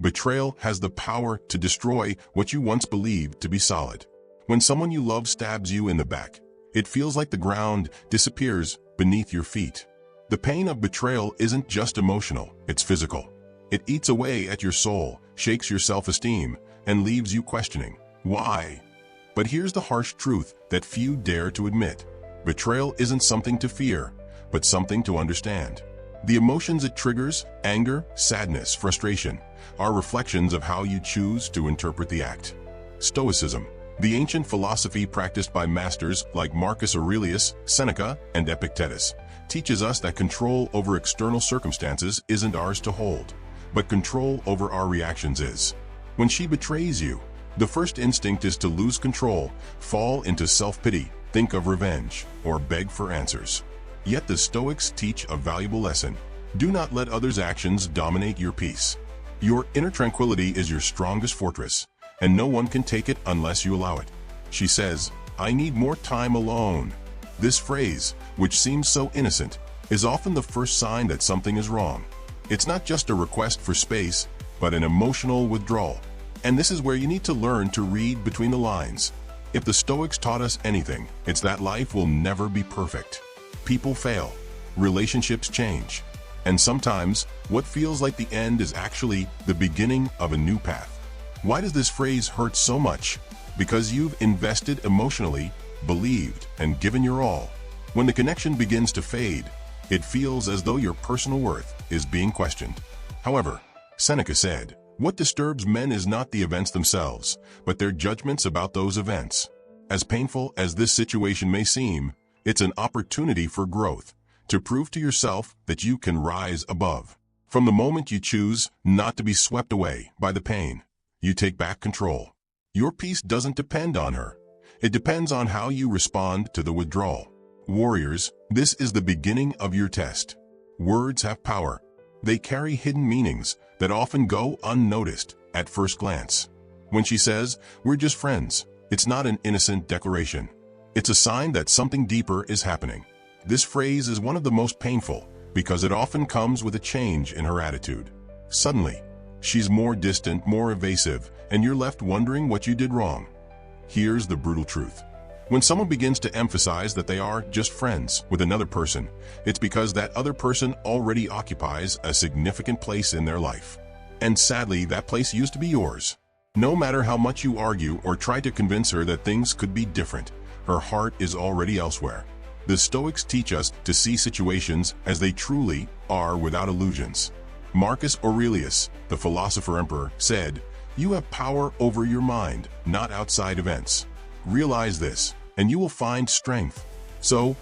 Betrayal has the power to destroy what you once believed to be solid. When someone you love stabs you in the back, it feels like the ground disappears beneath your feet. The pain of betrayal isn't just emotional, it's physical. It eats away at your soul, shakes your self-esteem, and leaves you questioning, why? But here's the harsh truth that few dare to admit. Betrayal isn't something to fear, but something to understand. The emotions it triggers, anger, sadness, frustration, are reflections of how you choose to interpret the act. Stoicism, the ancient philosophy practiced by masters like Marcus Aurelius, Seneca, and Epictetus, teaches us that control over external circumstances isn't ours to hold, but control over our reactions is. When she betrays you, the first instinct is to lose control, fall into self-pity, think of revenge, or beg for answers. Yet the Stoics teach a valuable lesson. Do not let others' actions dominate your peace. Your inner tranquility is your strongest fortress, and no one can take it unless you allow it. She says, "I need more time alone." This phrase, which seems so innocent, is often the first sign that something is wrong. It's not just a request for space, but an emotional withdrawal. And this is where you need to learn to read between the lines. If the Stoics taught us anything, it's that life will never be perfect. People fail, relationships change, and sometimes what feels like the end is actually the beginning of a new path. Why does this phrase hurt so much? Because you've invested emotionally, believed, and given your all. When the connection begins to fade, it feels as though your personal worth is being questioned. However, Seneca said, "What disturbs men is not the events themselves, but their judgments about those events." As painful as this situation may seem, it's an opportunity for growth, to prove to yourself that you can rise above. From the moment you choose not to be swept away by the pain, you take back control. Your peace doesn't depend on her. It depends on how you respond to the withdrawal. Warriors, this is the beginning of your test. Words have power. They carry hidden meanings that often go unnoticed at first glance. When she says, "We're just friends," it's not an innocent declaration. It's a sign that something deeper is happening. This phrase is one of the most painful because it often comes with a change in her attitude. Suddenly, she's more distant, more evasive, and you're left wondering what you did wrong. Here's the brutal truth. When someone begins to emphasize that they are just friends with another person, it's because that other person already occupies a significant place in their life. And sadly, that place used to be yours. No matter how much you argue or try to convince her that things could be different, her heart is already elsewhere. The Stoics teach us to see situations as they truly are without illusions. Marcus Aurelius, the philosopher-emperor, said, "You have power over your mind, not outside events." Realize this, and you will find strength. So,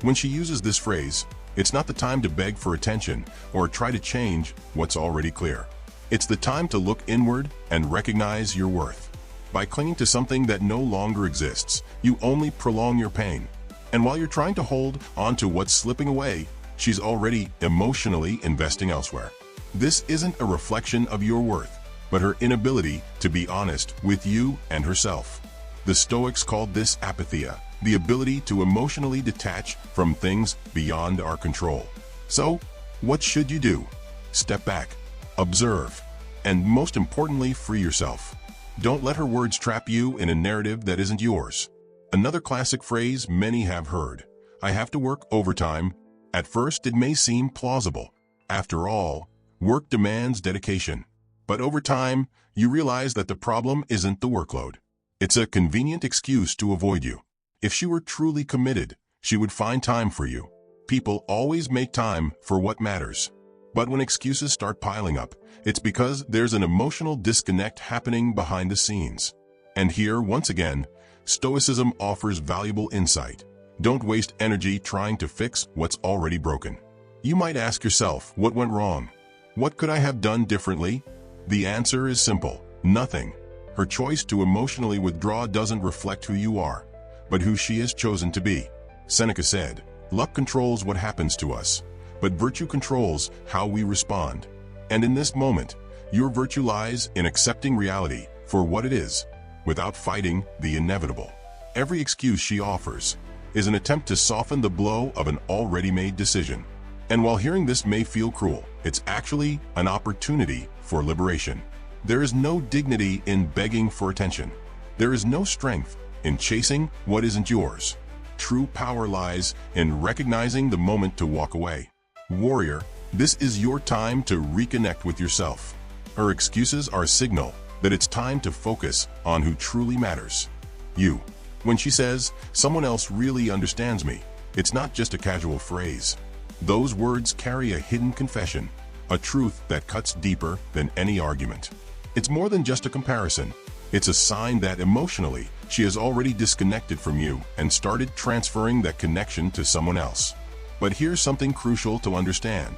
when she uses this phrase, it's not the time to beg for attention or try to change what's already clear. It's the time to look inward and recognize your worth. By clinging to something that no longer exists, you only prolong your pain. And while you're trying to hold on to what's slipping away, she's already emotionally investing elsewhere. This isn't a reflection of your worth, but her inability to be honest with you and herself. The Stoics called this apatheia, the ability to emotionally detach from things beyond our control. So, what should you do? Step back, observe, and most importantly, free yourself. Don't let her words trap you in a narrative that isn't yours. Another classic phrase many have heard, "I have to work overtime." At first, it may seem plausible. After all, work demands dedication. But over time, you realize that the problem isn't the workload. It's a convenient excuse to avoid you. If she were truly committed, she would find time for you. People always make time for what matters. But when excuses start piling up, it's because there's an emotional disconnect happening behind the scenes. And here, once again, Stoicism offers valuable insight. Don't waste energy trying to fix what's already broken. You might ask yourself, what went wrong? What could I have done differently? The answer is simple: nothing. Her choice to emotionally withdraw doesn't reflect who you are, but who she has chosen to be. Seneca said, "Luck controls what happens to us, but virtue controls how we respond." And in this moment, your virtue lies in accepting reality for what it is, without fighting the inevitable. Every excuse she offers is an attempt to soften the blow of an already made decision. And while hearing this may feel cruel, it's actually an opportunity for liberation. There is no dignity in begging for attention. There is no strength in chasing what isn't yours. True power lies in recognizing the moment to walk away. Warrior, this is your time to reconnect with yourself. Her excuses are a signal that it's time to focus on who truly matters. You. When she says, "Someone else really understands me," it's not just a casual phrase. Those words carry a hidden confession, a truth that cuts deeper than any argument. It's more than just a comparison. It's a sign that emotionally, she has already disconnected from you and started transferring that connection to someone else. But here's something crucial to understand.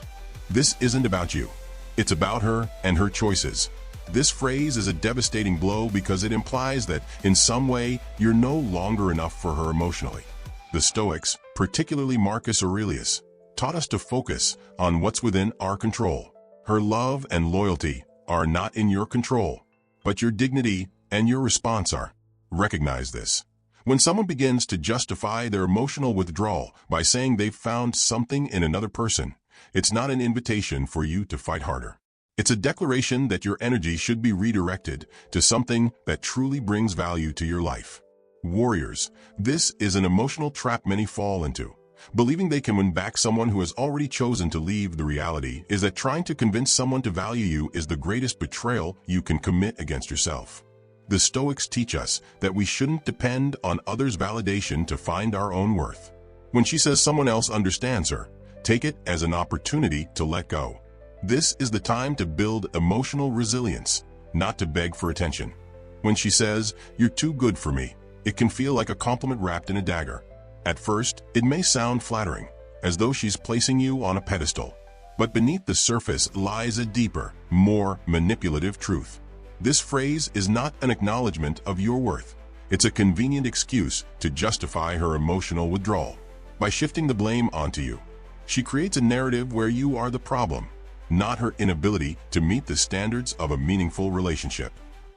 This isn't about you. It's about her and her choices. This phrase is a devastating blow because it implies that, in some way, you're no longer enough for her emotionally. The Stoics, particularly Marcus Aurelius, taught us to focus on what's within our control. Her love and loyalty are not in your control, but your dignity and your response are. Recognize this. When someone begins to justify their emotional withdrawal by saying they've found something in another person, it's not an invitation for you to fight harder. It's a declaration that your energy should be redirected to something that truly brings value to your life. Warriors, this is an emotional trap many fall into. Believing they can win back someone who has already chosen to leave. The reality is that trying to convince someone to value you is the greatest betrayal you can commit against yourself. The Stoics teach us that we shouldn't depend on others' validation to find our own worth. When she says someone else understands her, take it as an opportunity to let go. This is the time to build emotional resilience, not to beg for attention. When she says, "You're too good for me," it can feel like a compliment wrapped in a dagger. At first, it may sound flattering, as though she's placing you on a pedestal. But beneath the surface lies a deeper, more manipulative truth. This phrase is not an acknowledgement of your worth. It's a convenient excuse to justify her emotional withdrawal. By shifting the blame onto you, she creates a narrative where you are the problem, not her inability to meet the standards of a meaningful relationship.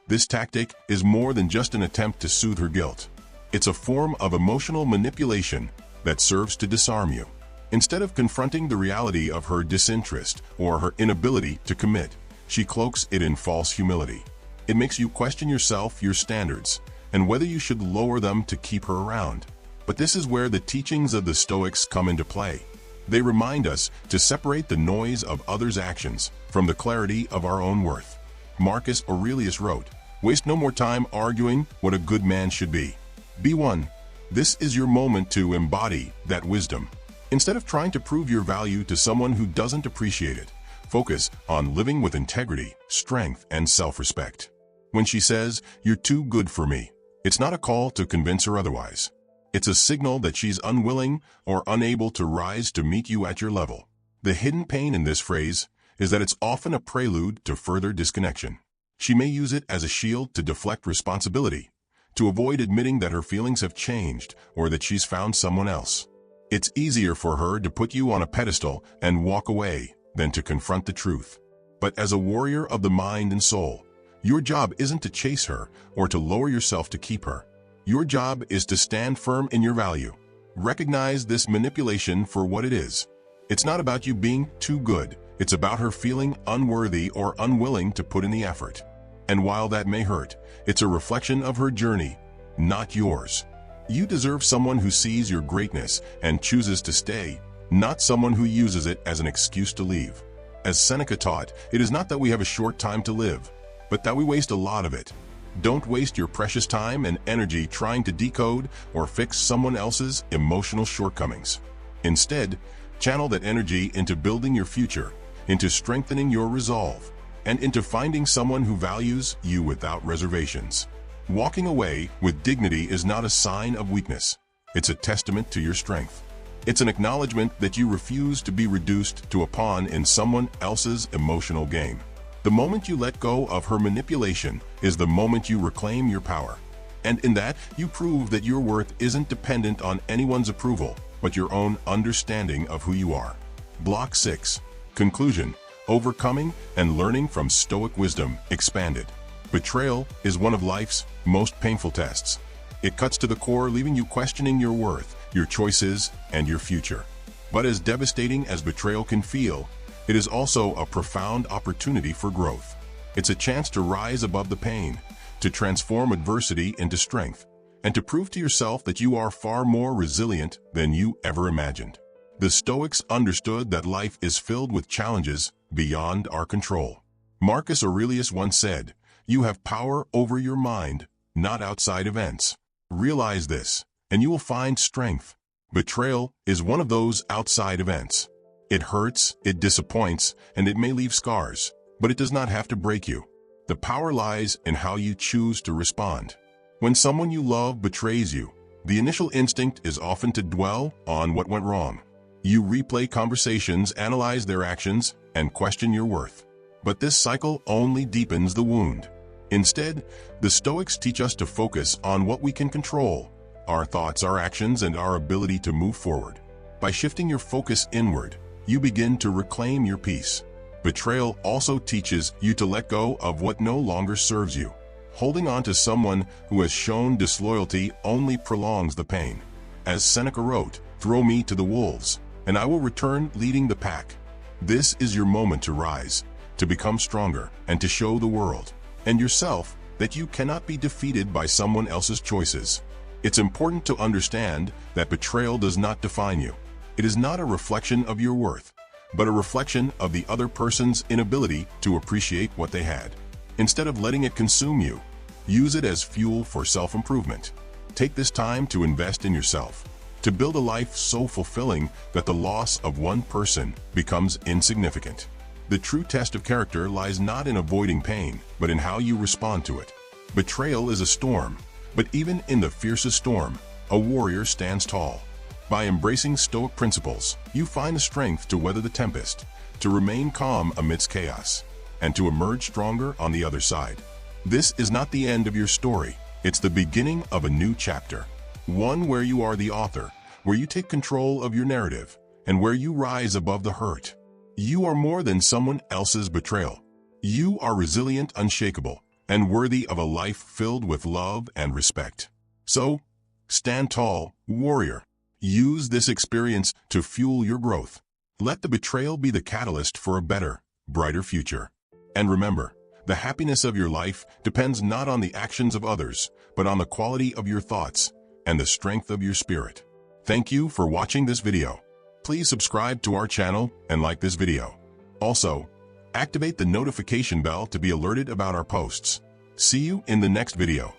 This tactic is more than just an attempt to soothe her guilt. It's a form of emotional manipulation that serves to disarm you. Instead of confronting the reality of her disinterest or her inability to commit, she cloaks it in false humility. It makes you question yourself, your standards, and whether you should lower them to keep her around. But this is where the teachings of the Stoics come into play. They remind us to separate the noise of others' actions from the clarity of our own worth. Marcus Aurelius wrote, "Waste no more time arguing what a good man should be. Be one." This is your moment to embody that wisdom. Instead of trying to prove your value to someone who doesn't appreciate it, focus on living with integrity, strength, and self-respect. When she says, "You're too good for me," it's not a call to convince her otherwise. It's a signal that she's unwilling or unable to rise to meet you at your level. The hidden pain in this phrase is that it's often a prelude to further disconnection. She may use it as a shield to deflect responsibility, to avoid admitting that her feelings have changed or that she's found someone else. It's easier for her to put you on a pedestal and walk away than to confront the truth. But as a warrior of the mind and soul, your job isn't to chase her or to lower yourself to keep her. Your job is to stand firm in your value. Recognize this manipulation for what it is. It's not about you being too good. It's about her feeling unworthy or unwilling to put in the effort. And while that may hurt, it's a reflection of her journey, not yours. You deserve someone who sees your greatness and chooses to stay, not someone who uses it as an excuse to leave. As Seneca taught, it is not that we have a short time to live, but that we waste a lot of it. Don't waste your precious time and energy trying to decode or fix someone else's emotional shortcomings. Instead, channel that energy into building your future, into strengthening your resolve, and into finding someone who values you without reservations. Walking away with dignity is not a sign of weakness. It's a testament to your strength. It's an acknowledgement that you refuse to be reduced to a pawn in someone else's emotional game. The moment you let go of her manipulation is the moment you reclaim your power. And in that, you prove that your worth isn't dependent on anyone's approval, but your own understanding of who you are. Block 6. Conclusion: Overcoming and learning from Stoic wisdom expanded. Betrayal is one of life's most painful tests. It cuts to the core, leaving you questioning your worth, your choices, and your future. But as devastating as betrayal can feel, it is also a profound opportunity for growth. It's a chance to rise above the pain, to transform adversity into strength, and to prove to yourself that you are far more resilient than you ever imagined. The Stoics understood that life is filled with challenges beyond our control. Marcus Aurelius once said, "You have power over your mind, not outside events." Realize this, and you will find strength. Betrayal is one of those outside events. It hurts, it disappoints, and it may leave scars, but it does not have to break you. The power lies in how you choose to respond. When someone you love betrays you, the initial instinct is often to dwell on what went wrong. You replay conversations, analyze their actions, and question your worth. But this cycle only deepens the wound. Instead, the Stoics teach us to focus on what we can control: our thoughts, our actions, and our ability to move forward. By shifting your focus inward, you begin to reclaim your peace. Betrayal also teaches you to let go of what no longer serves you. Holding on to someone who has shown disloyalty only prolongs the pain. As Seneca wrote, "Throw me to the wolves, and I will return leading the pack." This is your moment to rise, to become stronger, and to show the world and yourself that you cannot be defeated by someone else's choices. It's important to understand that betrayal does not define you. It is not a reflection of your worth, but a reflection of the other person's inability to appreciate what they had. Instead of letting it consume you, use it as fuel for self-improvement. Take this time to invest in yourself, to build a life so fulfilling that the loss of one person becomes insignificant. The true test of character lies not in avoiding pain, but in how you respond to it. Betrayal is a storm, but even in the fiercest storm, a warrior stands tall. By embracing Stoic principles, you find the strength to weather the tempest, to remain calm amidst chaos, and to emerge stronger on the other side. This is not the end of your story. It's the beginning of a new chapter. One where you are the author, where you take control of your narrative, and where you rise above the hurt. You are more than someone else's betrayal. You are resilient, unshakable, and worthy of a life filled with love and respect. So, stand tall, warrior. Use this experience to fuel your growth. Let the betrayal be the catalyst for a better, brighter future. And remember, the happiness of your life depends not on the actions of others, but on the quality of your thoughts and the strength of your spirit. Thank you for watching this video. Please subscribe to our channel and like this video. Also, activate the notification bell to be alerted about our posts. See you in the next video.